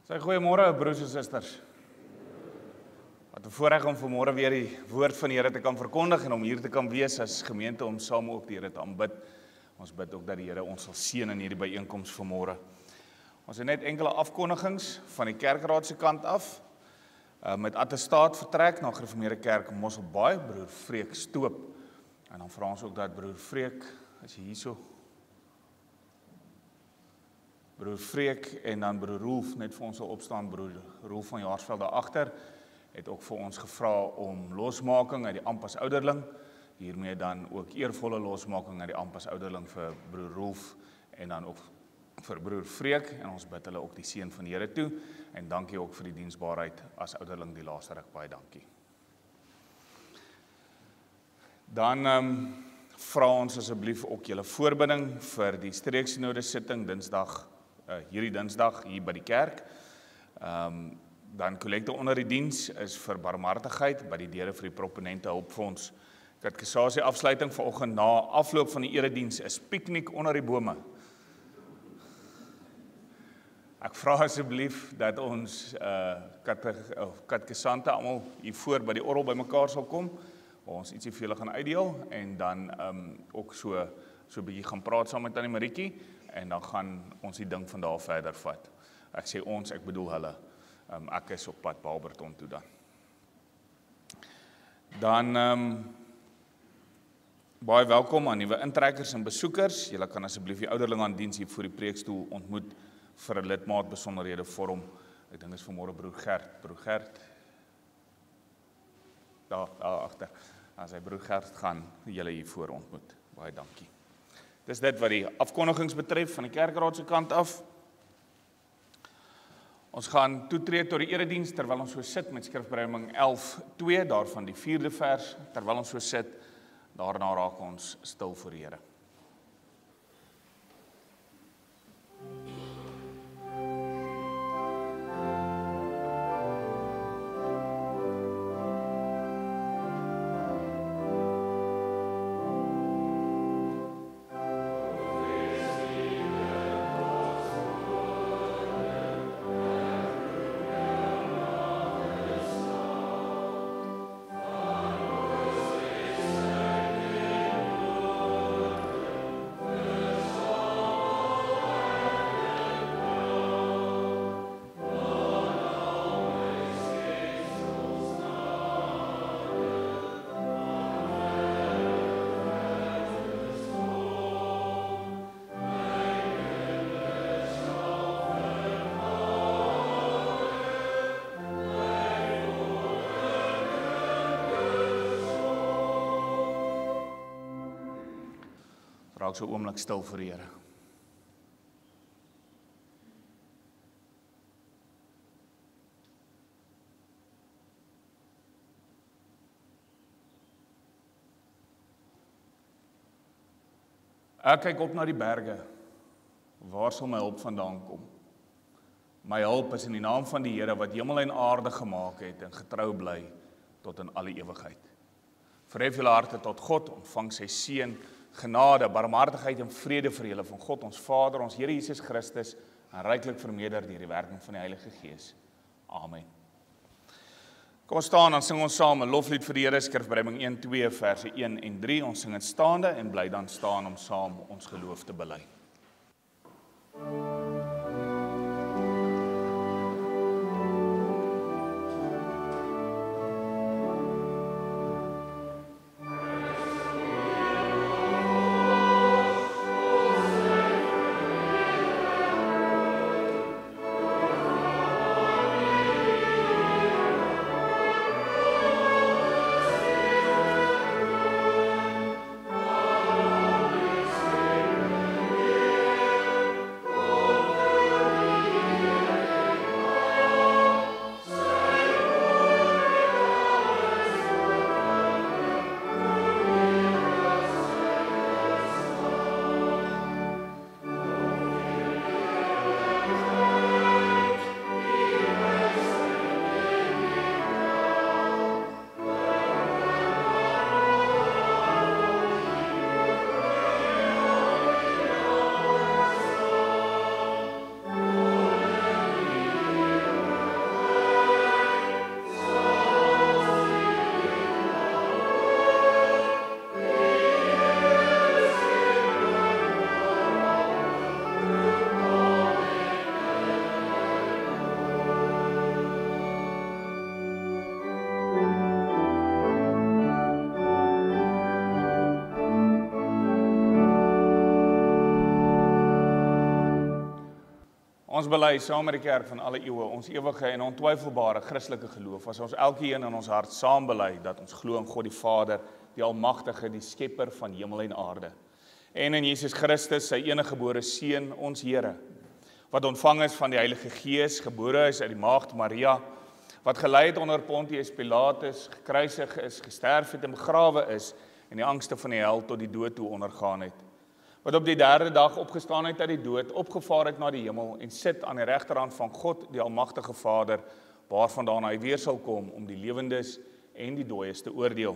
Goeiemôre broers en susters. Wat 'n voorreg om vanmôre weer die woord van die Here te kan verkondig en om hier te kan wees as gemeente om saam ook die Here te aanbid. Ons bid ook dat die Here ons sal seën in hierdie byeenkoms vanmôre. Ons het net enkele afkondigings van die kerkraad se kant af. Met attestaat vertrek na Gereformeerde Kerk Mosselbaai, broer Freek Stoop. En dan vra ons ook dat broer Freek, as jy hierso broer Freek en dan broer Rolf net vir ons sal opstaan, broer Rolf van Jaarsveld daar agter het ook vir ons gevra om losmaking uit die ampas ouderling, hiermee dan ook eervolle losmaking uit die ampas ouderling vir broer Rolf en dan ook vir broer Freek, en ons bid hulle ook die seën van die Here toe, en dankie ook vir die diensbaarheid as ouderling die laaste ruk, baie dankie. Dan vra ons asseblief ook julle voorbidding vir die streeksynode sitting hierdie Dinsdag hier by die kerk. Dan kollekte onder die diens is vir barmhartigheid by die deure vir die proponente hulpfonds. Katekisasie afsluiting vanoggend na afloop van die erediens is piknik onder die bome. Ek vra asseblief dat ons katekisante almal hier voor by die orgel bymekaar sal kom, waar ons ietsie vir julle gaan uitdeel en dan ook so 'n bietjie gaan praat saam met Tannie Maritjie en dan gaan ons die ding van daar verder vat. Ek sê ons, ek bedoel hulle. Ek is op pad Barberton toe dan. Dan baie welkom aan nuwe intrekkers en besoekers. Julle kan asseblief die ouderlinge aan diens hier voor die preekstoel ontmoet vir 'n lidmaat besonderhede vorm. Ek dink is vanmôre broer Gert. Daar agter. As hy broer Gert gaan julle hier voor ontmoet. Baie dankie. Dis dit wat die afkondigings betref van die kerkraad se kant af. Ons gaan toetree tot die erediens terwyl ons so sit met skrifbereiding 11:2 daarvan die 4de vers. Terwyl ons so sit, daarna raak ons stil voor die Here. Raak so oomblik stil vir die Here. Ek kyk op na die berge. Waar sal my hulp vandaan kom? My hulp is in die naam van die Here wat hemel en aarde gemaak het en getrou bly tot in alle ewigheid. Verhef julle harte tot God, ontvang sy seën, genade, barmhartigheid en vrede vir julle van God ons Vader, ons Here Jesus Christus, en ryklik vermeerder deur die werking van die Heilige Gees. Amen. Kom ons staan, dan sing ons saam 'n loflied vir die Here, skrifbereiding 1:2 verse 1 en 3. Ons sing dit staande en bly dan staan om saam ons geloof te bely. Oh Ons bely saam met die kerk van alle eeue, ons ewige en ontwyfelbare Christelike geloof, as ons elkeen in ons hart saam bely, dat ons glo in God die Vader, die Almagtige, die Skepper van hemel en aarde. En in Jesus Christus, sy enige gebore Seun, ons Here, wat ontvang is van die Heilige Gees, gebore is uit die Maagd Maria, wat gelei het onder Pontius Pilatus, gekruisig is, gesterf het en begrawe is, en die angste van die hel tot die dood toe ondergaan het. Wat op die derde dag opgestaan het uit die dood, opgevaar het na die hemel, en sit aan die regterhand van God, die Almagtige Vader, waarvandaan hy weer sal kom, om die lewendes en die dooies te oordeel.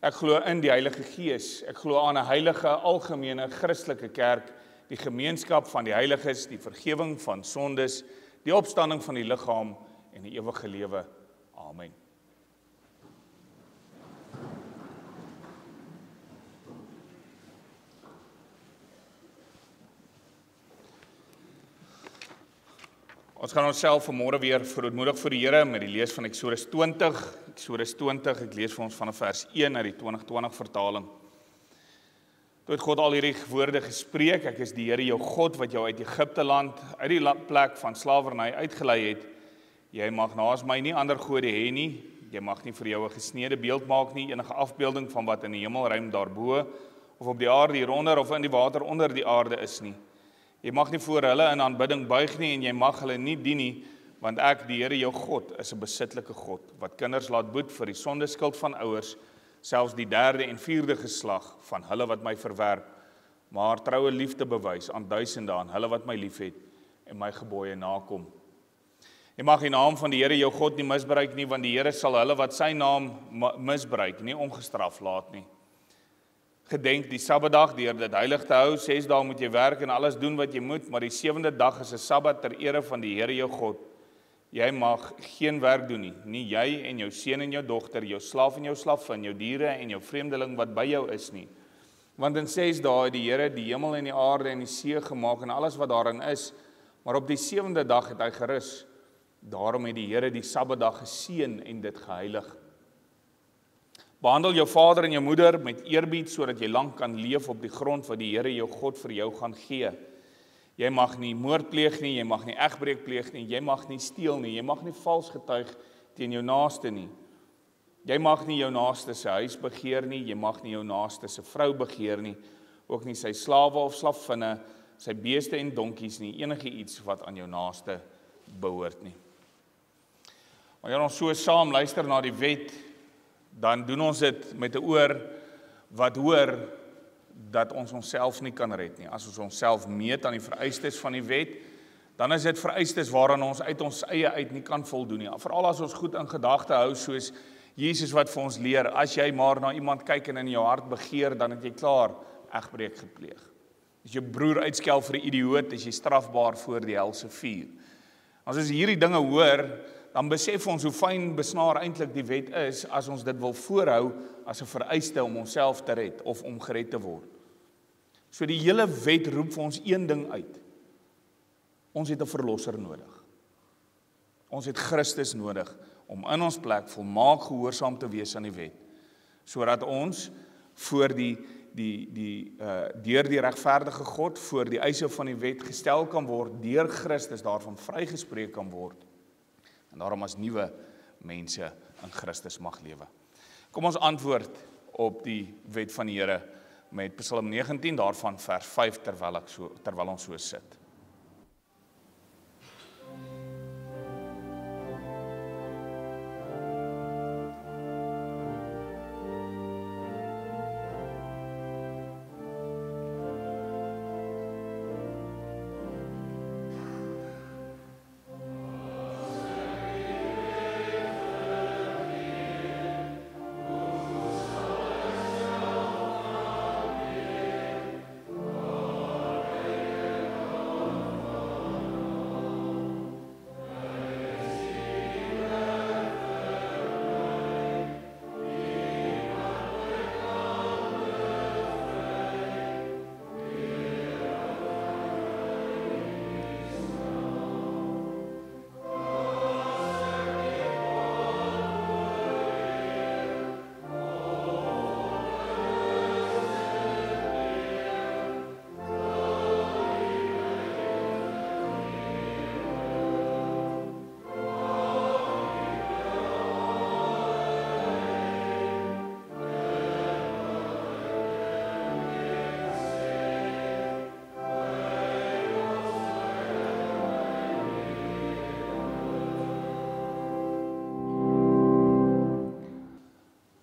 Ek glo in die Heilige Gees, ek glo aan 'n heilige, algemene, Christelike kerk, die gemeenskap van die heiliges, die vergewing van sondes, die opstanding van die liggaam en die ewige lewe. Amen. Ons gaan onsself vanmôre weer verootmoedig vir die Here met die lees van Eksodus 20. Eksodus 20, ek lees vir ons van vers 1 uit die 2020 vertaling. Toe het God al hierdie woorde gespreek, ek is die Here jou God wat jou uit Egipte land, uit die plek van slawerny uitgelei het. Jy mag naas my nie ander gode hê nie, jy mag nie vir jou 'n gesneede beeld maak nie, enige afbeelding van wat in die hemelruim daarbo, of op die aarde hieronder, of in die water onder die aarde is nie. Jy mag nie voor hulle in aanbidding buig nie, en jy mag hulle nie dien nie, want ek, die Here jou God, is 'n besitlike God, wat kinders laat boet vir die sondeskuld van ouers, selfs die derde en vierde geslag van hulle wat my verwerp, maar troue liefde bewys aan duisende aan hulle wat my liefhet en my gebooie nakom. Jy mag die naam van die Here jou God nie misbruik nie, want die Here sal hulle wat sy naam misbruik nie ongestraf laat nie. Gedenk die Sabbatdag deur dit heilig te hou, 6 dae moet jy werk en alles doen wat jy moet, maar die 7de dag is 'n Sabbat ter ere van die Here jou God. Jy mag geen werk doen nie jy en jou seun en jou dogter, jou slaaf en jou slavin, jou diere en jou vreemdeling wat by jou is nie. Want in 6 dae het die Here die hemel en die aarde en die see gemaak en alles wat daarin is, maar op die 7de dag het hy gerus. Daarom het die Here die Sabbatdag geseën en dit geheilig. Behandel jou vader en jou moeder met eerbied, sodat jy lank kan leef op die grond wat die Here jou God vir jou gaan gee. Jy mag nie moord pleeg nie, jy mag nie egbreek pleeg nie, jy mag nie steel nie, jy mag nie vals getuig teen jou naaste nie. Jy mag nie jou naaste se huis begeer nie, jy mag nie jou naaste se vrou begeer nie, ook nie sy slawe of slavinne, sy beeste en donkies nie, enige iets wat aan jou naaste behoort nie. Wanneer ons so saam luister na die wet, dan doen ons dit met 'n oor wat hoor dat ons onsself nie kan red nie. As ons onsself meet aan die vereistes van die wet, dan is dit vereistes waaraan ons uit ons eie uit nie kan voldoen nie. Veral as ons goed in gedagte hou, soos Jesus wat vir ons leer, as jy maar na iemand kyk en in jou hart begeer, dan het jy klaar egbreek gepleeg. As jou broer uitskel vir 'n idioot, is jy strafbaar voor die helse vuur. As ons hierdie dinge hoor, dan besef ons hoe fyn besnaar eintlik die wet is as ons dit wil voorhou as 'n vereiste om onsself te red of om gered te word. So die hele wet roep vir ons een ding uit. Ons het 'n verlosser nodig. Ons het Christus nodig om in ons plek volmaak gehoorsaam te wees aan die wet, sodat ons voor deur die regverdige God voor die eise van die wet gestel kan word, deur Christus daarvan vrygespreek kan word, en daarom as nuwe mense in Christus mag lewe. Kom ons antwoord op die wet van die Here met Psalm 19 daarvan vers 5 terwyl ons so sit.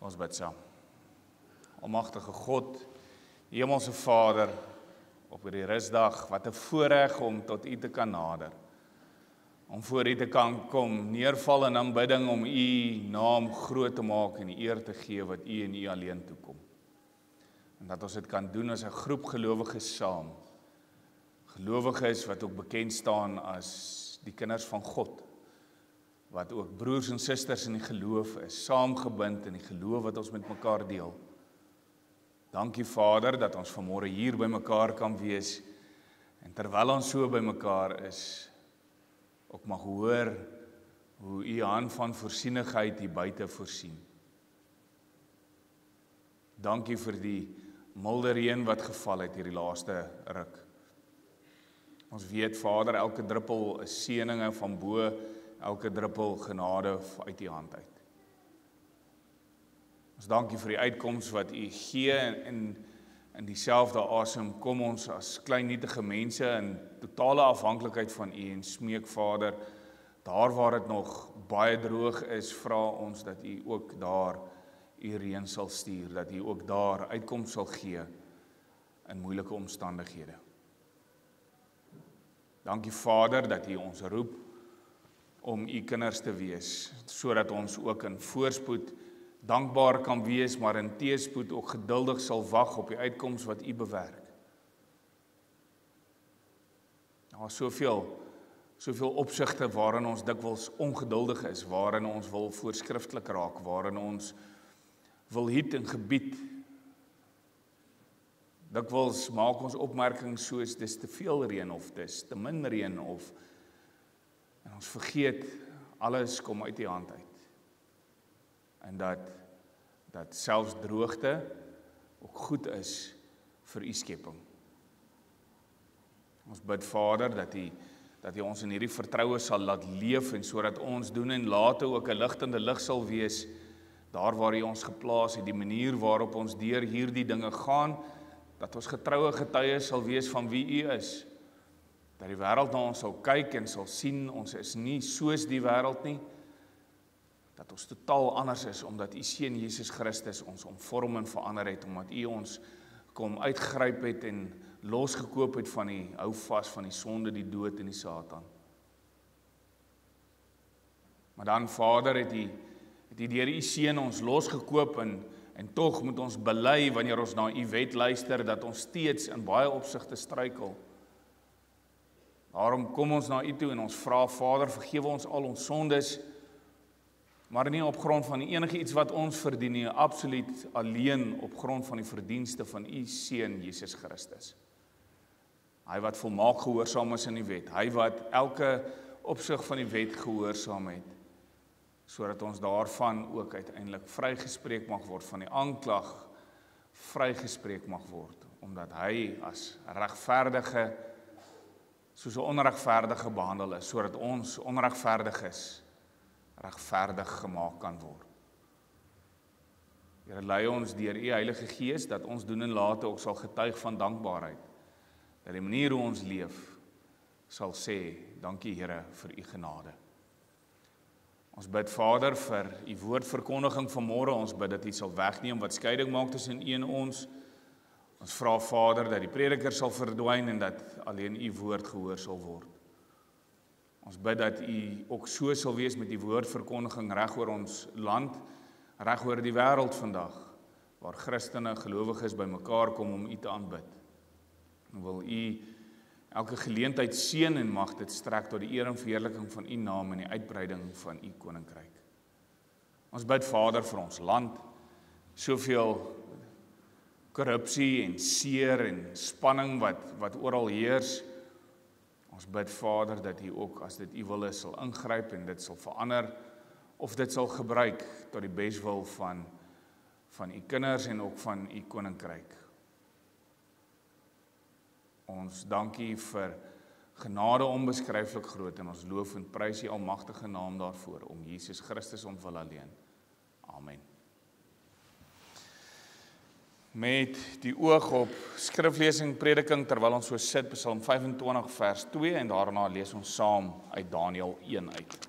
Ons bid saam. Almagtige God, Hemelse Vader, op hierdie rusdag, wat 'n voorreg om tot U te kan nader. Om voor U te kan kom, neerval in aanbidding om U naam groot te maak en die eer te gee wat U en U alleen toekom. En dat ons dit kan doen as 'n groep gelowiges saam. Gelowiges wat ook bekend staan as die kinders van God. Wat ook broers en susters in die geloof is, saamgebind in die geloof wat ons met mekaar deel. Dankie Vader dat ons vanmôre hier by mekaar kan wees en terwyl ons so by mekaar is, ook mag hoor hoe U hand van voorsienigheid hier buite voorsien. Dankie vir die milde reën wat geval het hierdie laaste ruk. Ons weet Vader, elke druppel is seëninge van bo, elke druppel genade uit U hand uit. Ons dankie vir die uitkoms wat U gee en in dieselfde asem kom ons as klein nietige mense in totale afhanklikheid van U en smeek Vader, daar waar dit nog baie droog is, vra ons dat U ook daar U reën sal stuur, dat U ook daar uitkoms sal gee in moeilike omstandighede. Dankie Vader dat U ons roep om U kinders te wees, sodat ons ook in voorspoed dankbaar kan wees, maar in teëspoed ook geduldig sal wag op die uitkoms wat U bewerk. Daar is soveel opsigte waarin ons dikwels ongeduldig is, waarin ons wil voorskriftelik raak, waarin ons wil hiet en gebied. Dikwels maak ons opmerkings soos dis te veel reën of dis te min reën of en ons vergeet alles kom uit U hand uit. En dat selfs droogte ook goed is vir U skepping. Ons bid Vader dat U ons in hierdie vertroue sal laat leef en sodat ons doen en late ook 'n ligtende lig sal wees daar waar U ons geplaas het, die manier waarop ons deur hierdie dinge gaan, dat ons getroue getuies sal wees van wie U is. Dat die wêreld na ons sal kyk en sal sien, ons is nie soos die wêreld nie, dat ons totaal anders is, omdat U Seun Jesus Christus ons omvorm en verander het, omdat U ons kom uitgryp het en losgekoop het van die hou vas van die sonde, die dood en die Satan. Maar dan Vader het U deur U Seun ons losgekoop en tog moet ons bely wanneer ons na U wet luister, dat ons steeds in baie opsigte struikel. Daarom kom ons na U toe en ons vra Vader, vergewe ons al ons sondes, maar nie op grond van enige iets wat ons verdien nie, absoluut alleen op grond van die verdienste van U Seun Jesus Christus. Hy wat volmaak gehoorsaam is in die wet, hy wat elke opsig van die wet gehoorsaam het, sodat ons daarvan ook uiteindelik vrygespreek mag word, van die aanklag vrygespreek mag word, omdat hy as regverdige, soos 'n onregverdige behandel is, sodat ons onregverdiges regverdig gemaak kan word. Here, lei ons deur U Heilige Gees, dat ons doen en late ook sal getuig van dankbaarheid, dat die manier hoe ons leef, sal sê, dankie Here vir U genade. Ons bid Vader vir U woordverkondiging vanmôre, ons bid dat U sal wegneem wat skeiding maak tussen U en ons. Ons vra Vader dat die prediker sal verdwyn en dat alleen U woord gehoor sal word. Ons bid dat U ook so sal wees met die woordverkondiging reg oor ons land, reg oor die wêreld vandag, waar Christene, gelowiges bymekaar kom om U te aanbid. En wil U elke geleentheid seën en mag dit strek tot die eer en verheerliking van U naam en die uitbreiding van U koninkryk. Ons bid Vader vir ons land, soveel korrupsie en seer en spanning wat oral heers. Ons bid Vader dat U ook, as dit U wil is, sal ingryp en dit sal verander, of dit sal gebruik tot die beswil van U kinders en ook van U koninkryk. Ons dank U vir genade onbeskryflik groot en ons loof en prys U almagtige naam daarvoor, om Jesus Christus ontwil alleen. Amen. Met die oog op skriflesing, prediking, terwyl ons so sit, Psalm 25 vers 2 en daarna lees ons saam uit Daniël 1 uit.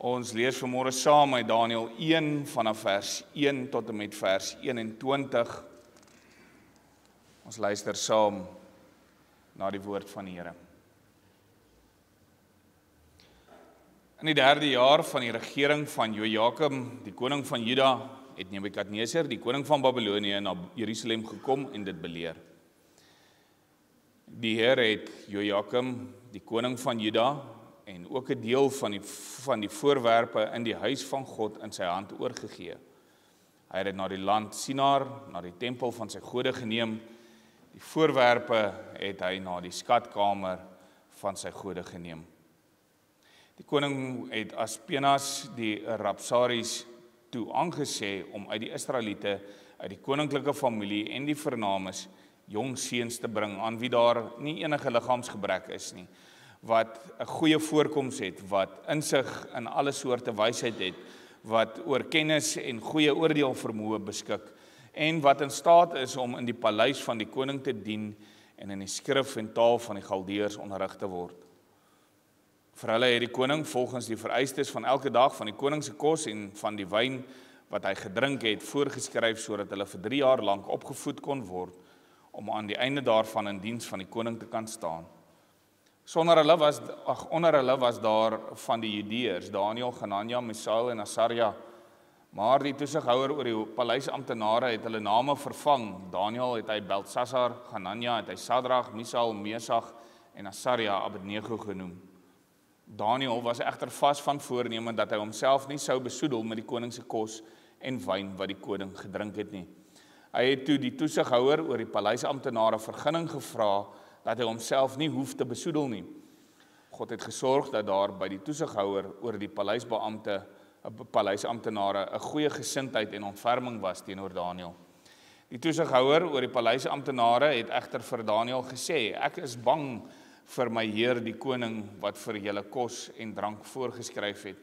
Ons lees vanmôre saam uit Daniël 1 vanaf vers 1 tot en met vers 21. Ons luister saam na die woord van die Here. In die 3de jaar van die regering van Jojakim, die koning van Juda, het Nebukadneser, die koning van Babylonië, na Jerusalem gekom en dit beleer. Die Here het Jojakim, die koning van Juda, en ook 'n deel van die voorwerpe in die huis van God in sy hand oorgegee. Hy het dit na die land Sinar, na die tempel van sy gode geneem. Die voorwerpe het hy na die skatkamer van sy gode geneem. Die koning het Aspenas die Rapsaris toe aangesê om uit die Israeliete, uit die koninklike familie en die vernames jong seuns te bring, aan wie daar nie enige liggaamsgebrek is nie, wat 'n goeie voorkoms het, wat insig in alle soorte wysheid het, wat oor kennis en goeie oordeelvermoë beskik, en wat in staat is om in die paleis van die koning te dien en in die skrif en taal van die Galdeërs onderrig te word. Vir hulle het die koning volgens die vereistes van elke dag van die koning se kos en van die wyn wat hy gedrink het voorgeskryf, sodat hulle vir 3 jaar lank opgevoed kon word, om aan die einde daarvan in diens van die koning te kan staan. Onder hulle was daar van die Judeërs, Daniël, Hananja, Misael en Asaria, maar die toesighouer oor die paleisamptenare het hulle name vervang. Daniël het hy Beltsassar, Hananja het hy Sadrag, Misael, Mesach en Asaria Abednego genoem. Daniël was egter vas van voorneme dat hy homself nie sou besoedel met die koning se kos en wyn wat die koning gedrink het nie. Hy het toe die toesighouer oor die paleisamptenare vergunning gevra dat hy homself nie hoef te besoedel nie. God het gesorg dat daar by die toesighouer oor die paleisamptenare 'n goeie gesindheid en ontferming was teenoor Daniël. Die toesighouer oor die paleisamptenare het egter vir Daniël gesê: "Ek is bang vir my heer die koning wat vir julle kos en drank voorgeskryf het.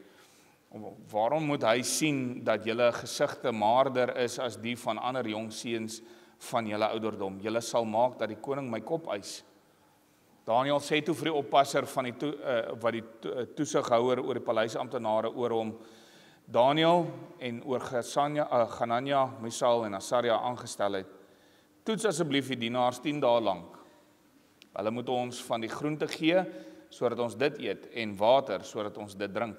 Waarom moet hy sien dat julle gesigte maarder is as die van ander jong seuns van julle ouderdom? Julle sal maak dat die koning my kop eis." Daniël sê toe vir die oppasser van wat die toesighouer oor die paleisamptenare oor hom, Daniël en oor Hananja, Misael en Asaria aangestel het: "Toets asseblief die dienaars 10 dae lank. Hulle moet ons van die groente gee, sodat ons dit eet, en water, sodat ons dit drink.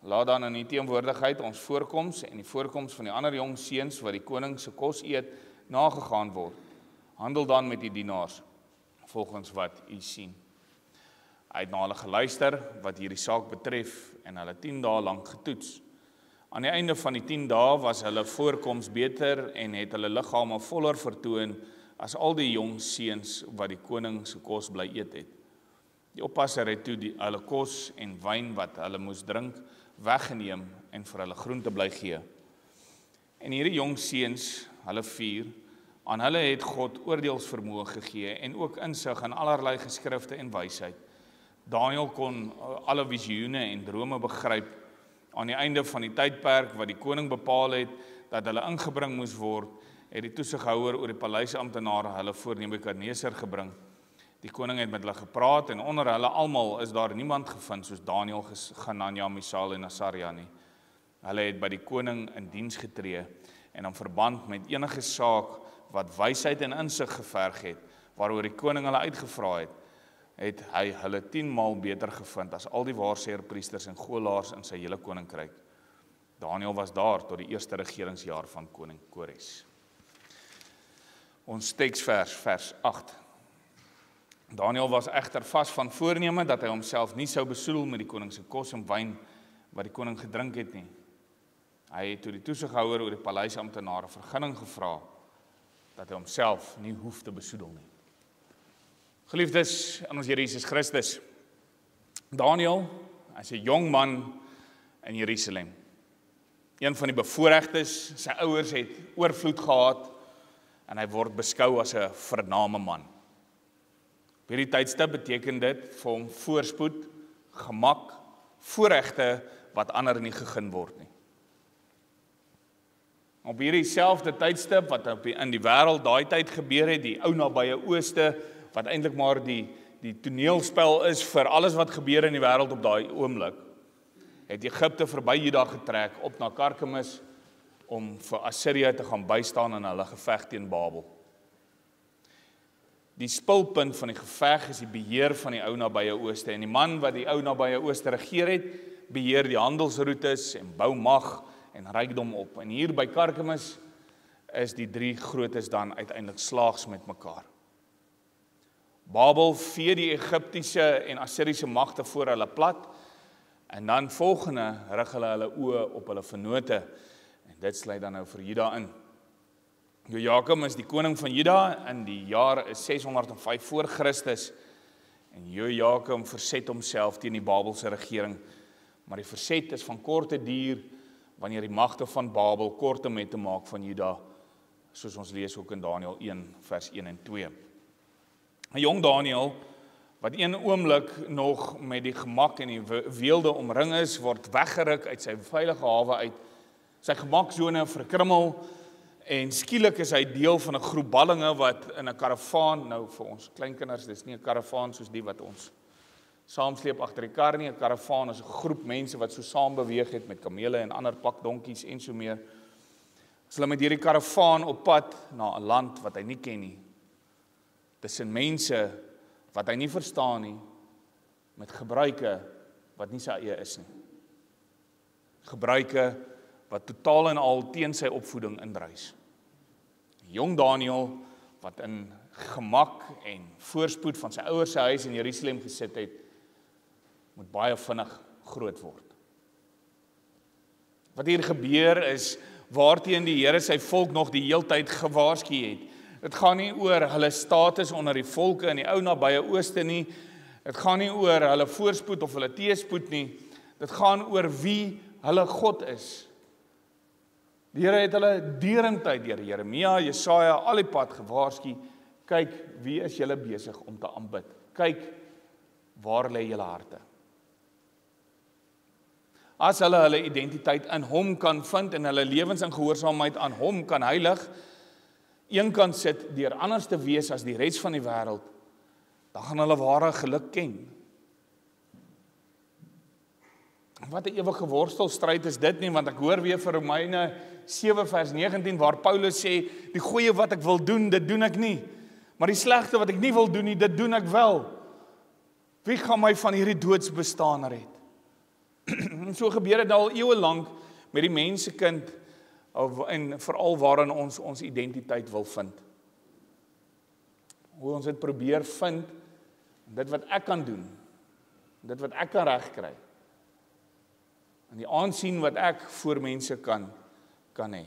Laat dan in die teenwoordigheid ons voorkoms en die voorkoms van die ander jong seuns wat die koning se kos eet, nagegaan word. Handel dan met die dienaars, volgens wat u sien." Hy het na hulle geluister wat hierdie saak betref en hulle 10 dae lank getoets. Aan die einde van die 10 dae was hulle voorkoms beter en het hulle liggame voller vertoon as al die jong seuns wat die koning se kos bly eet het. Die oppasser het toe hulle kos en wyn wat hulle moes drink weggeneem en vir hulle groente bly gee. En hierdie jong seuns, hulle 4, aan hulle het God oordeelsvermoë gegee en ook insig in allerlei geskrifte en wysheid. Daniël kon alle visioene en drome begryp. Aan die einde van die tydperk wat die koning bepaal het dat hulle ingebring moes word, het die toesighouer oor die paleisamptenare hulle voor Nebukadneser gebring. Die koning het met hulle gepraat en onder hulle almal is daar niemand gevind soos Daniël, Hananja, Misael en Asaria nie. Hulle het by die koning in diens getree en in verband met enige saak wat wysheid en insig geverg het, waaroor die koning hulle uitgevra het hy hulle 10 maal beter gevind as al die waarseer priesters en golaars in sy hele koninkryk. Daniël was daar tot die eerste regeringsjaar van koning Kores. Ons teksvers, vers 8. Daniël was egter vas van voorneme dat hy homself nie sou besoedel met die koning se kos en wyn wat die koning gedrink het nie. Hy het toe die toesighouer oor die paleisamptenare vergunning gevra dat hy homself nie hoef te besoedel nie. Geliefdes in ons Here Jesus Christus, Daniël is 'n jong man in Jerusalem. Een van die bevoorregtes, sy ouers het oorvloed gehad en hy word beskou as 'n vername man. Op hierdie tydstip beteken dit vir hom voorspoed, gemak, voorregte wat ander nie gegeen word nie. Op hierdie selfde tydstip wat in die wêreld daai tyd gebeur het, die ou nabye ooste, wat eintlik maar die toneelspel is vir alles wat gebeur in die wêreld op daai oomblik, het Egipte verby Juda getrek op na Karkemis om vir Assirië te gaan bystaan in hulle geveg teen Babel. Die spulpunt van die geveg is die beheer van die ou nabye ooste, en die man wat die ou nabye ooste regeer het, beheer die handelsroetes en bou mag en rykdom op. En hier by Karkemis is die drie grootes dan uiteindelik slaags met mekaar. Babel vee die Egiptiese en Assiriese magte voor hulle plat, en dan volgende rig hulle oë op hulle vennote, en dit sluit dan nou vir Juda in. Jojakim is die koning van Juda, in die jaar is 605 voor Christus, en Jojakim verset homself teen die Babelse regering, maar die verset is van korte duur, wanneer die magte van Babel korte met te maak van Juda, soos ons lees ook in Daniël 1 vers 1 en 2. 'n Jong Daniël, wat een oomblik nog met die gemak en die weelde omring is, word weggeruk uit sy veilige hawe uit, sy gemaksone verkrummel, en skielik is hy deel van 'n groep ballinge wat in 'n karavaan, nou vir ons kleinkinders, dis nie 'n karavaan soos die wat ons saamsleep agter die kar nie, 'n karavaan is 'n groep mense wat so saam beweeg het met kamele en ander pakdonkies en so meer. As hulle met hierdie karavaan op pad na 'n land wat hy nie ken nie, tussen mense wat hy nie verstaan nie, met gebruike wat nie sy eie is nie. Gebruike wat totaal en al teen sy opvoeding indruis. Jong Daniël, wat in gemak en voorspoed van sy ouers se huis in Jerusalem gesit het, moet baie vinnig groot word. Wat hier gebeur is, waarteen die Here sy volk nog die heeltyd gewaarsku het. Dit gaan nie oor hulle status onder die volke in die ou nabye ooste nie. Dit gaan nie oor hulle voorspoed of hulle teëspoed nie. Dit gaan oor wie hulle God is. Die Here het hulle derentyd deur Jeremia, Jesaja, al die pad gewaarsku, kyk, wie is julle besig om te aanbid? Kyk, waar lê julle harte? As hulle identiteit in hom kan vind en hulle lewens in gehoorsaamheid aan hom kan heilig, een kan sit deur anders te wees as die res van die wêreld, dan gaan hulle ware geluk ken. Wat 'n ewige worstelstryd is dit nie, want ek hoor weer vir Romeine 7 vers 19 waar Paulus sê, die goeie wat ek wil doen, dit doen ek nie, maar die slegte wat ek nie wil doen nie, dit doen ek wel. Wie gaan my van hierdie doodsbestaan red? En so gebeur dit al eeue lank met die mensekind, en veral waarin ons identiteit wil vind. Hoe ons dit probeer vind, dit wat ek kan doen, dit wat ek kan regkry, en die aansien wat ek voor mense kan hê.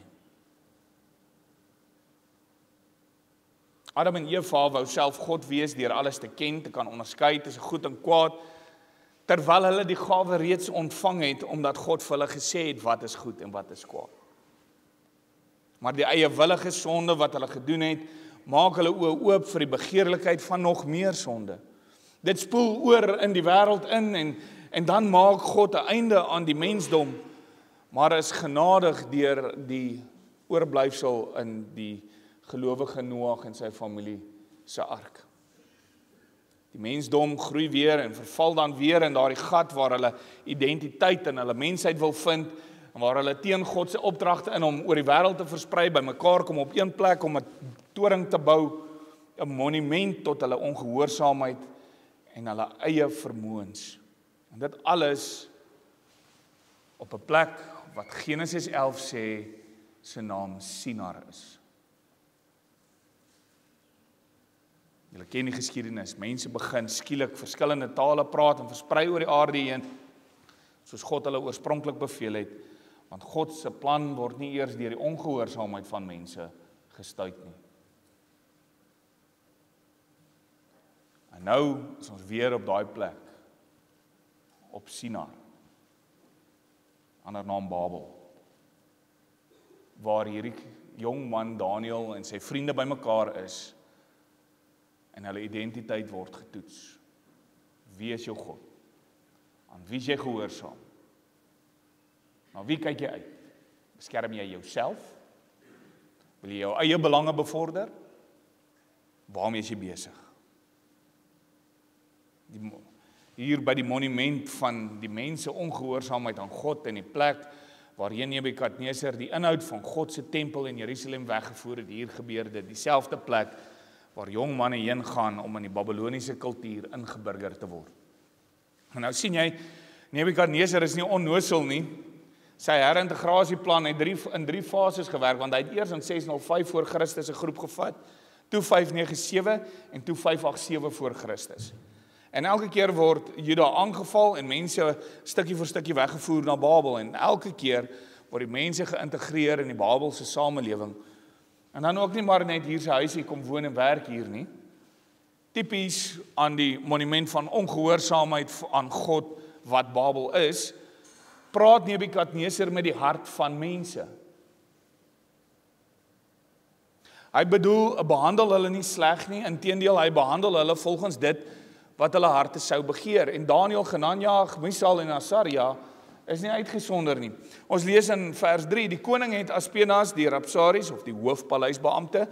Adam en Eva wou self God wees deur alles te ken, te kan onderskei tussen goed en kwaad, terwyl hulle die gawe reeds ontvang het, omdat God vir hulle gesê het wat is goed en wat is kwaad. Maar die eiewillige sonde wat hulle gedoen het, maak hulle oë oop vir die begeerlikheid van nog meer sonde. Dit spoel oor in die wêreld in, en dan maak God 'n einde aan die mensdom, maar is genadig deur die oorblyfsel in die gelowige Noag en sy familie se ark. Die mensdom groei weer en verval dan weer in daardie gat waar hulle identiteit en hulle mensheid wil vind, en waar hulle teen God se opdragte in om oor die wêreld te versprei, bymekaar kom op een plek om 'n toring te bou, 'n monument tot hulle ongehoorsaamheid en hulle eie vermoëns. En dit alles op 'n plek wat Genesis 11 sê se naam Sinar is. Julle ken die geskiedenis. Mense begin skielik verskillende tale praat en versprei oor die aarde heen, soos God hulle oorspronklik beveel het, want God se plan word nie eers deur die ongehoorsaamheid van mense gestuit nie. En nou is ons weer op daai plek, op Sinar, ander naam Babel, waar hierdie jong man Daniël en sy vriende bymekaar is, en hulle identiteit word getoets. Wie is jou God? Aan wie is jy gehoorsaam? Na wie kyk jy uit? Beskerm jy jouself? Wil jy jou eie belange bevorder? Waarmee is jy besig? hier by die monument van die mense ongehoorsaamheid aan God in die plek waarheen Nebukadneser die inhoud van God se tempel in Jerusalem weggevoer het. Hier gebeur dit, dieselfde plek waar jong manne heen gaan om in die Babiloniese kultuur ingeburger te word. En nou sien jy, Nebukadneser is nie onnosel nie. Sy herintegrasieplan het in drie fases gewerk, want hy het eers in 605 voor Christus 'n groep gevat, toe 597 en toe 587 voor Christus. En elke keer word Juda aangeval en mense stukkie vir stukkie weggevoer na Babel, en elke keer word die mense geïntegreer in die Babelse samelewing. En dan ook nie maar net hier sy huisie kom woon en werk hier nie. Tipies aan die monument van ongehoorsaamheid aan God wat Babel is, praat Nebukadneser met die hart van mense. Hy behandel hulle nie sleg nie, inteendeel hy behandel hulle volgens dit wat hulle harte sou begeer. En Daniël, Hanania, Misael en Asaria is nie uitgesonder nie. Ons lees in vers 3, die koning het Aspenas, die Rabsaris of die hoofpaleisbeampte,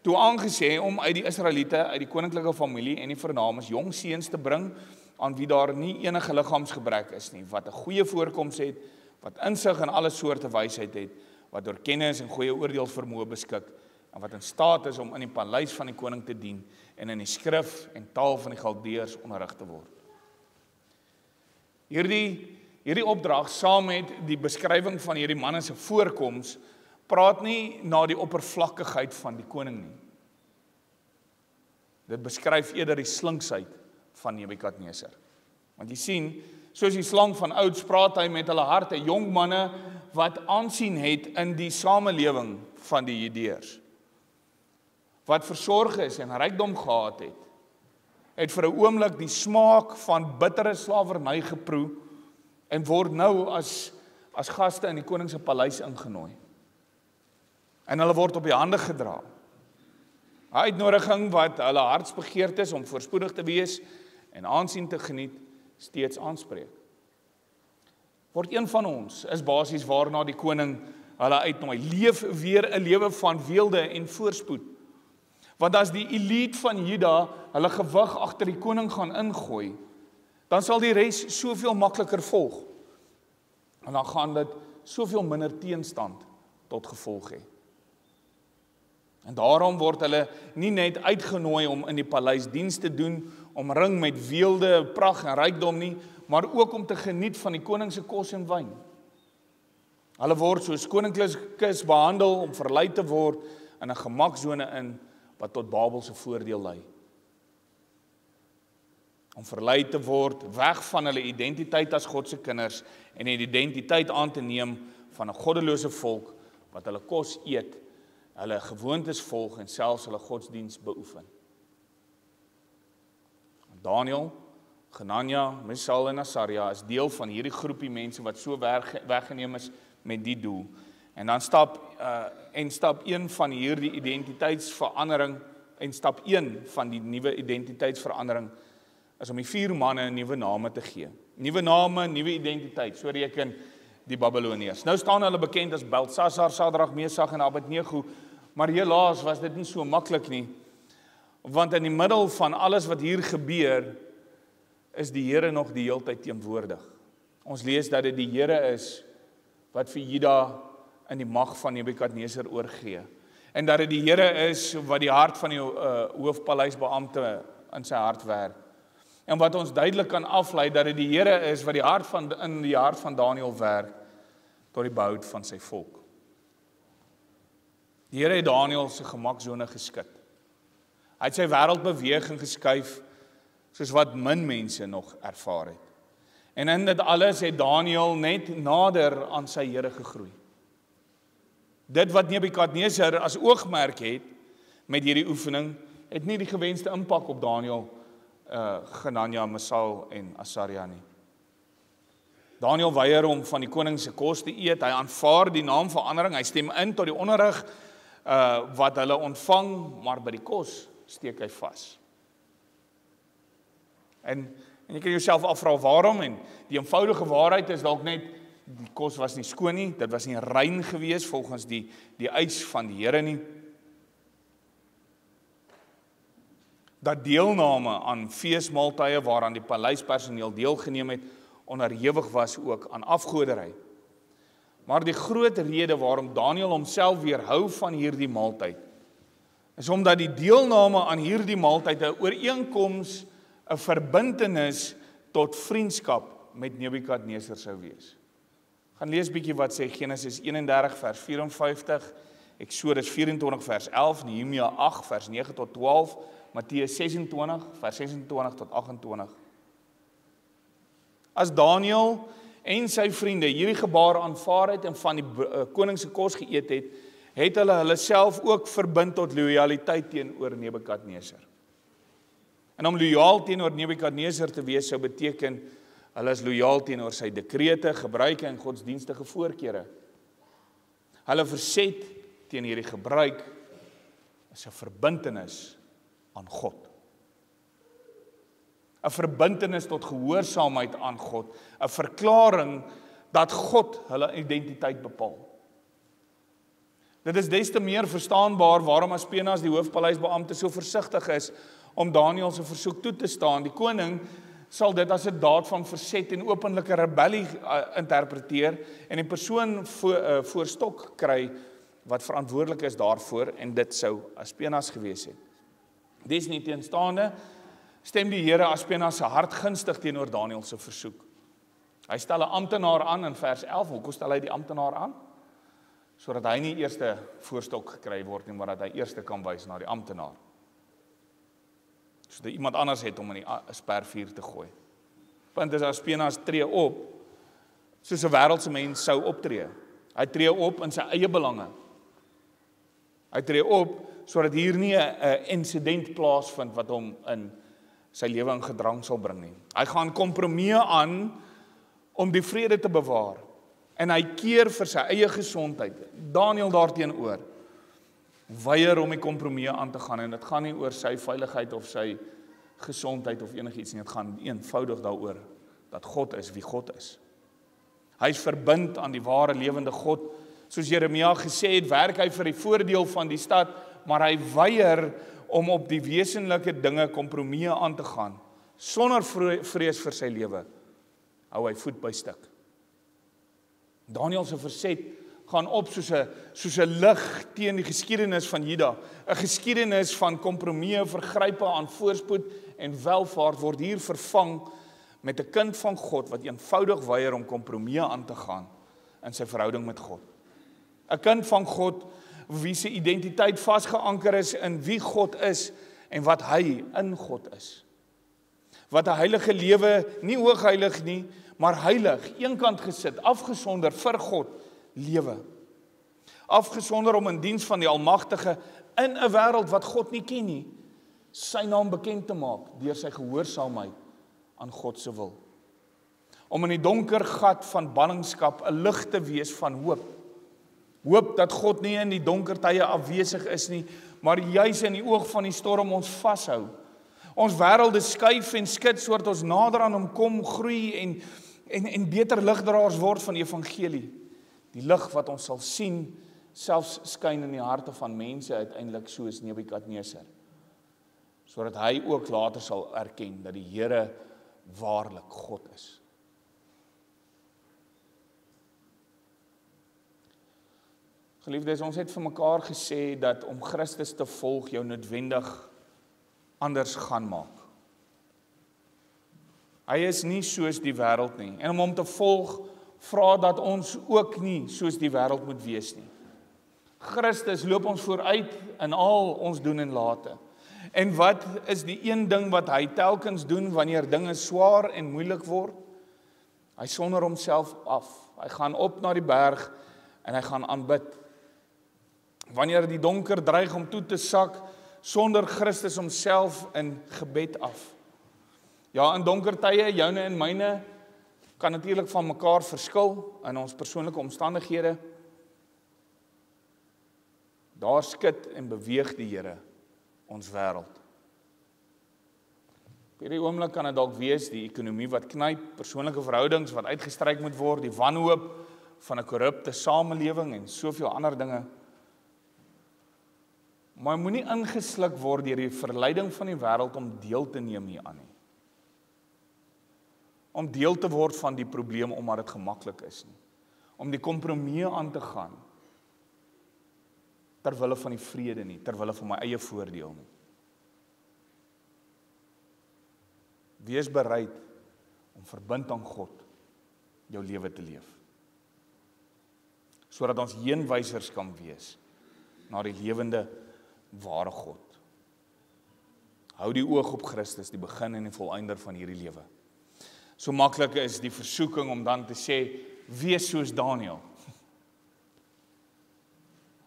toe aangesê om uit die Israeliete, uit die koninklike familie en die vernames jong seuns te bring, aan wie daar nie enige liggaamsgebrek is nie, wat 'n goeie voorkoms het, wat insig in alle soorte wysheid het, wat deur kennis en goeie oordeelsvermoë beskik, en wat in staat is om in die paleis van die koning te dien, en in die skrif en taal van die Galdeërs onderrig te word. Hierdie opdrag, saam met die beskrywing van hierdie manne se voorkoms, praat nie na die oppervlakkigheid van die koning nie. Dit beskryf eerder die slinksheid van Nebukadneser. Want jy sien, soos die slang van ouds praat hy met hulle harte, jong manne wat aansien het in die samelewing van die Judeërs, wat versorg is en rykdom gehad het vir 'n oomblik die smaak van bittere slawerny geproe en word nou as gaste in die koning se paleis ingenooi. En hulle word op die hande gedra. 'n Uitnodiging wat hulle hartsbegeerte is om voorspoedig te wees en aansien te geniet, steeds aanspreek. Word een van ons is basies waarna die koning hulle uitnooi. Leef weer 'n lewe van weelde en voorspoed. Want as die elite van Juda hulle gewig agter die koning gaan ingooi, dan sal die res soveel makliker volg. En dan gaan dit soveel minder teenstand tot gevolg hê. En daarom word hulle nie net uitgenooi om in die paleis diens te doen, omring met weelde, pragt en rykdom nie, maar ook om te geniet van die koning se kos en wyn. Hulle word soos koninklikes behandel om verlei te word in 'n gemaksone in wat tot Babel se voordeel lei. Om verlei te word weg van hulle identiteit as God se kinders en die identiteit aan te neem van 'n goddelose volk wat hulle kos eet, hulle gewoontes volg en selfs hulle godsdiens beoefen. Daniël, Hanania, Misael en Asaria is deel van hierdie groepie mense wat so weggeneem is met die doel. En dan stap 1 van hierdie identiteitsverandering en stap 1 van die nuwe identiteitsverandering is om die 4 manne nuwe name te gee. Nuwe name, nuwe identiteit, so reken die Babiloniërs. Nou staan hulle bekend as Beltsasar, Sadrag, Mesach en Abednego, maar helaas was dit nie so maklik nie, want in die middel van alles wat hier gebeur, is die Here nog die heeltyd teenwoordig. Ons lees dat dit die Here is wat vir Juda in die mag van Nebukadneser oorgee. En dat dit die Here is wat die hart van die hoofpaleisbeampte in sy hart werk. En wat ons duidelik kan aflei dat dit die Here is wat in die hart van Daniël werk tot die behoud van sy volk. Die Here het Daniël se gemaksone geskit. Hy het sy wêreldbeweging geskuif soos wat min mense nog ervaar het. En in dit alles het Daniël net nader aan sy Here gegroei. Dit wat Nebukadneser as oogmerk het met hierdie oefening, het nie die gewenste impak op Daniël, Hanania, Misael en Asaria nie. Daniël weier om van die koning se kos te eet, hy aanvaar die naamverandering, hy stem in tot die onderrig wat hulle ontvang, maar by die kos steek hy vas. En jy kan jouself afvra waarom, en die eenvoudige waarheid is dalk net, die kos was nie skoon nie, dit was nie rein gewees volgens die eis van die Here nie. dat deelname aan feesmaaltye waaraan die paleispersoneel deelgeneem het, onderhewig was ook aan afgoderry. Maar die groot rede waarom Daniël homself weerhou van hierdie maaltyd, is omdat die deelname aan hierdie maaltyd 'n ooreenkoms, 'n verbintenis tot vriendskap met Nebukadnesar sou wees. Gaan lees bietjie wat sê Genesis 31 vers 54, Eksodus 24 vers 11, Nehemia 8 vers 9 tot 12, Matteus 26 vers 26 tot 28. As Daniël en sy vriende hierdie gebaar aanvaar het en van die koning se kos geëet het, het hulle self ook verbind tot loyaliteit teenoor Nebukadnesar. En om loyaal teenoor Nebukadnesar te wees sou beteken, hulle is loyaal teenoor sy dekrete, gebruike en godsdienstige voorkeure. Hulle verset teen hierdie gebruik is 'n verbintenis aan God. 'n Verbintenis tot gehoorsaamheid aan God, 'n verklaring dat God hulle identiteit bepaal. Dit is des te meer verstaanbaar waarom Aspenas, die hoofpaleisbeampte, so versigtig is om Daniël se versoek toe te staan. Die koning sal dit as 'n daad van verset en openlike rebellie interpreteer en die persoon voor stok kry wat verantwoordelik is daarvoor, en dit sou Aspenas gewees het. Desnieteenstaande stem die Here Aspenas se hart gunstig teenoor Daniël se versoek. Hy stel 'n amptenaar aan in vers 11. Hoekom stel hy die amptenaar aan? Sodat hy nie eerste voorstok gekry word nie, maar dat hy eerste kan wys na die amptenaar. Sodat iemand anders het om in die spervuur te gooi. Punt is, Aspenas tree op soos 'n wêreldse mens sou optree. Hy tree op in sy eie belange. Hy tree op sodat hier nie 'n insident plaasvind wat hom in sy lewe in gedrang sal bring nie. Hy gaan kompromieë aan om die vrede te bewaar. En hy keer vir sy eie gesondheid. Daniël daarteenoor weier om die kompromieë aan te gaan, en dit gaan nie oor sy veiligheid of sy gesondheid of enigiets nie. Dit gaan eenvoudig daaroor dat God is wie God is. Hy is verbind aan die ware lewende God. Soos Jeremia gesê het, werk hy vir die voordeel van die stad, maar hy weier om op die wesenlike dinge kompromieë aan te gaan. Sonder vrees vir sy lewe hou hy voet by stuk. Daniël se verset gaan op soos 'n lig teen die geskiedenis van Juda. 'n Geskiedenis van kompromieë, vergrype aan voorspoed en welvaart word hier vervang met 'n kind van God wat eenvoudig weier om kompromieë aan te gaan in sy verhouding met God. 'n Kind van God wie se identiteit vasgeanker is in wie God is en wat hy in God is. Wat 'n heilige lewe, nie hoogheilig nie, maar heilig, eenkant gesit, afgesonder vir God, lewe. Afgesonder om in diens van die Almagtige in 'n wêreld wat God nie ken nie, sy naam bekend te maak deur sy gehoorsaamheid aan God se wil. Om in die donker gat van ballingskap 'n lig te wees van hoop. Hoop dat God nie in die donker tye afwesig is nie, maar juis in die oog van die storm ons vashou. Ons wêrelde skuif en skud sodat ons nader aan hom kom, groei en beter ligdraers word van die evangelie. Die lig wat ons sal sien, selfs skyn in die harte van mense uiteindelik soos Nebukadnesar. Sodat hy ook later sal erken dat die Here waarlik God is. Geliefdes, ons het vir mekaar gesê dat om Christus te volg jou noodwendig anders gaan maak. Hy is nie soos die wêreld nie. En om hom te volg, vra dat ons ook nie soos die wêreld moet wees nie. Christus loop ons vooruit in al ons doen en late. En wat is die een ding wat hy telkens doen wanneer dinge swaar en moeilik word? Hy sonder homself af. Hy gaan op na die berg en hy gaan aanbid. Wanneer die donker dreig om toe te sak, sonder Christus homself in gebed af. Ja, in donker tye, joune en myne, kan natuurlik van mekaar verskil in ons persoonlike omstandighede. Daar skud en beweeg die Here ons wêreld. Op hierdie oomblik kan dit dalk wees die ekonomie wat knyp, persoonlike verhoudings wat uitgestryk moet word, die wanhoop van 'n korrupte samelewing en soveel ander dinge. Maar jy moenie ingesluk word deur die verleiding van die wêreld om deel te neem hieraan nie. Om deel te word van die probleem omdat dit gemaklik is nie. Om die kompromie aan te gaan terwille van die vrede nie, terwille van my eie voordeel nie. Wees bereid om verbind aan God jou lewe te leef. Sodat ons heenwysers kan wees na die lewende, ware God. Hou die oog op Christus, die begin en die volëinder van hierdie lewe. So maklik is die versoeking om dan te sê, wees soos Daniël.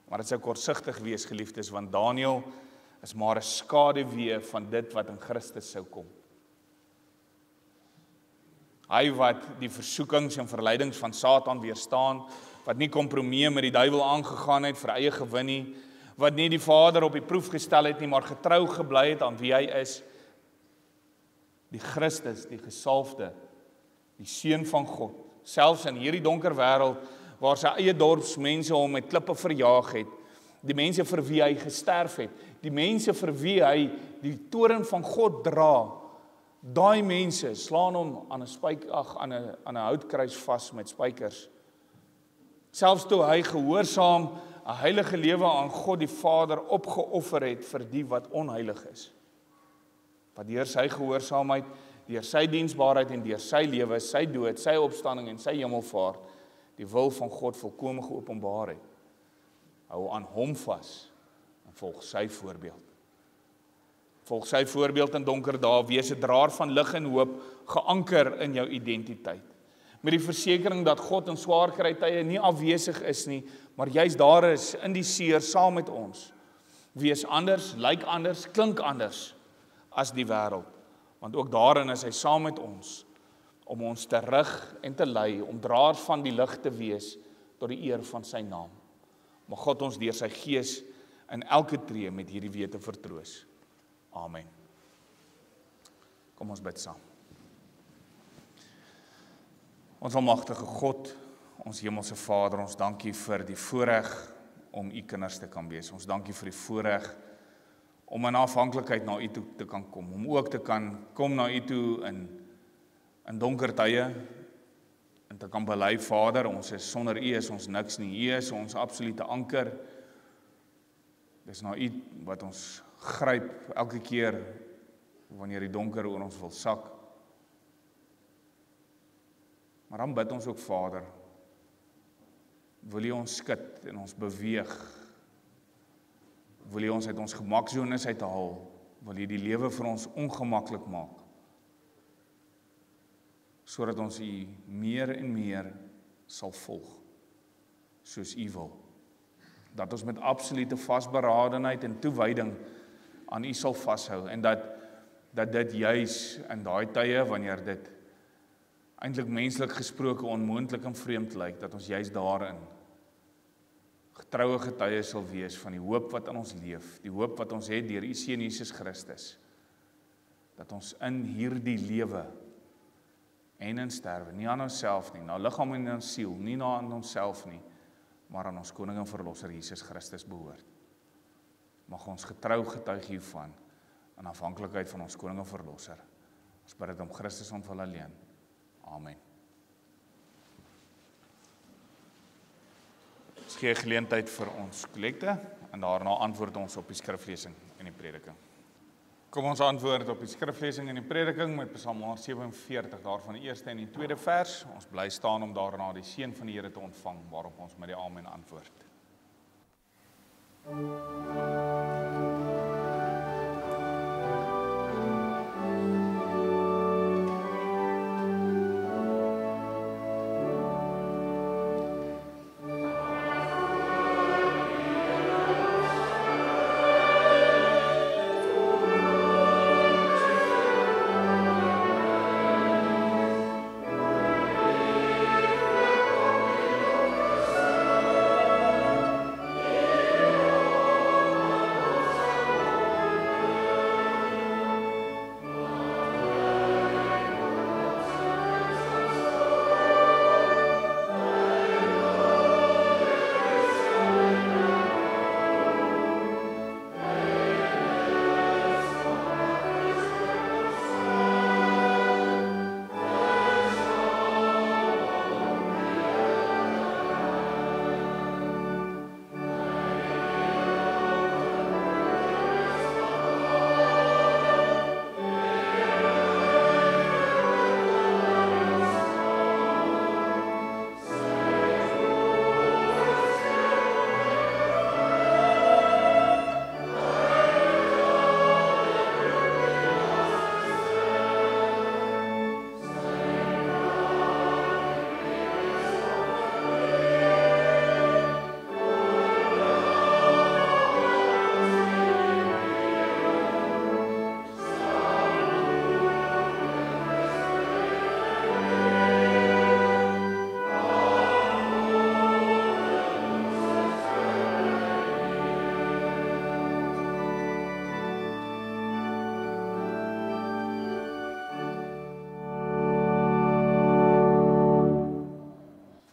Maar dit sou kortsigtig wees, geliefdes, want Daniël is maar 'n skaduwee van dit wat in Christus sou kom. Hy wat die versoekings en verleidings van Satan weerstaan, wat nie kompromie met die duiwel aangegaan het vir eie gewin nie, wat nie die Vader op die proef gestel het nie, maar getrou gebly het aan wie hy is, die Christus, die gesalfde, die Seun van God, selfs in hierdie donker wêreld, waar sy eie dorpsmense hom met klippe verjaag het, die mense vir wie hy gesterf het, die mense vir wie hy die toorn van God dra, daai mense slaan hom aan 'n houtkruis vas met spykers. Selfs toe hy gehoorsaam 'n heilige lewe aan God die Vader opgeoffer het vir die wat onheilig is. Wat deur sy gehoorsaamheid, deur sy diensbaarheid en deur sy lewe, sy dood, sy opstanding en sy hemelvaart, die wil van God volkome geopenbaar het. Hou aan hom vas en volg sy voorbeeld. Volg sy voorbeeld in donker dae, wees 'n draer van lig en hoop, geanker in jou identiteit. Met die versekering dat God in swaar kry tye nie afwesig is nie, maar juis daar is in die seer saam met ons. Wees anders, lyk anders, klink anders as die wêreld, want ook daarin is hy saam met ons om ons te rig en te lei, om draers van die lig te wees tot die eer van sy naam. Mag God ons deur sy gees in elke tree met hierdie wete vertroos. Amen. Kom ons bid saam. Ons almagtige God, ons hemelse Vader, ons dankie vir die voorreg om u kinders te kan wees. Ons dankie vir die voorreg om in afhanklikheid na u toe te kan kom, om ook te kan kom na u toe in donker tye en te kan bely, Vader, ons is sonder u is ons niks nie. U is ons absolute anker. Dis na u wat ons gryp elke keer wanneer die donker oor ons wil sak. Maar dan bid ons ook, Vader, wil u ons skud en ons beweeg, wil u ons uit ons gemaksones uithaal, wil u die lewe vir ons ongemaklik maak, sodat ons u meer en meer sal volg, soos u wil. Dat ons met absolute vasberadenheid en toewyding aan u sal vashou, en dat dit juis in daai tye, wanneer dit eintlik menslik gesproke onmoontlik en vreemd lyk, dat ons juis daarin getroue getuies sal wees van die hoop wat in ons leef, die hoop wat ons het deur u Seun Jesus Christus, dat ons in hierdie lewe en in sterwe, nie aan onsself nie, na liggaam en aan siel, nie na aan onsself nie, maar aan ons koning en verlosser Jesus Christus behoort. Mag ons getrou getuig hiervan, in afhanklikheid van ons koning en verlosser. Ons bid dit om Christus ontwil alleen. Amen. Ons gee geleentheid vir ons kollekte, en daarna antwoord ons op die skriflesing en die prediking. Kom ons antwoord op die skriflesing en die prediking met Psalm 147, daarvan die eerste en die tweede vers. Ons bly staan om daarna die seën van die Here te ontvang, waarop ons met die amen antwoord.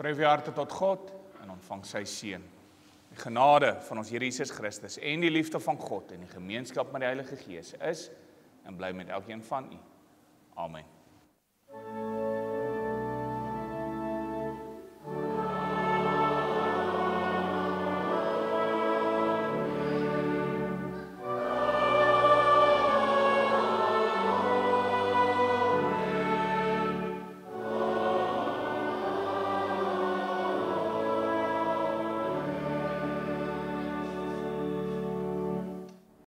Skryf jou harte tot God en ontvang sy seën. Die genade van ons Here Jesus Christus en die liefde van God en die gemeenskap met die Heilige Gees is en bly met elkeen van u. Amen.